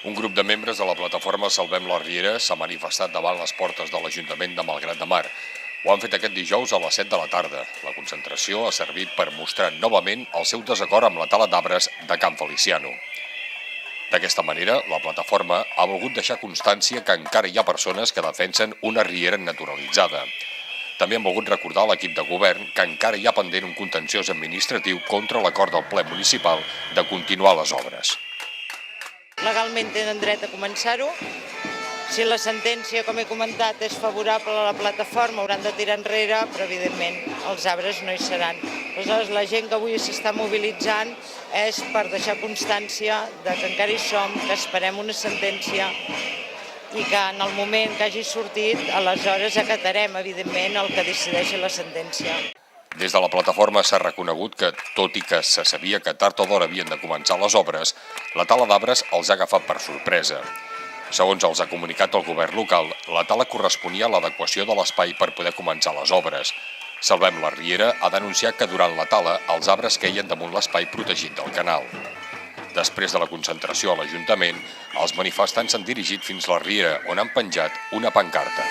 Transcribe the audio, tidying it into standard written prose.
Un grup de membres de la plataforma Salvem la Riera s'ha manifestat davant les portes de l'Ajuntament de Malgrat de Mar. Ho han fet aquest dijous a les 7 de la tarda. La concentració ha servit per mostrar novament el seu desacord amb la tala d'arbres de Can Feliciano. D'aquesta manera, la plataforma ha volgut deixar constància que encara hi ha persones que defensen una riera naturalitzada. També han volgut recordar a l'equip de govern que encara hi ha pendent un contenciós administratiu contra l'acord del ple municipal de continuar les obres. Legalment tenen dret a començar-ho. Si la sentència, com he comentat, és favorable a la plataforma, hauran de tirar enrere, però evidentment els arbres no hi seran. Aleshores, la gent que avui s'està mobilitzant és per deixar constància de que encara hi som, que esperem una sentència i que en el moment que hagi sortit, aleshores acatarem, evidentment, el que decideixi la sentència. Des de la plataforma s'ha reconegut que, tot i que se sabia que tard o d'hora havien de començar les obres, la tala d'arbres els ha agafat per sorpresa. Segons els ha comunicat el govern local, la tala corresponia a l'adequació de l'espai per poder començar les obres. Salvem la Riera ha denunciat que durant la tala els arbres queien damunt l'espai protegit del canal. Després de la concentració a l'Ajuntament, els manifestants s'han dirigit fins a la Riera, on han penjat una pancarta.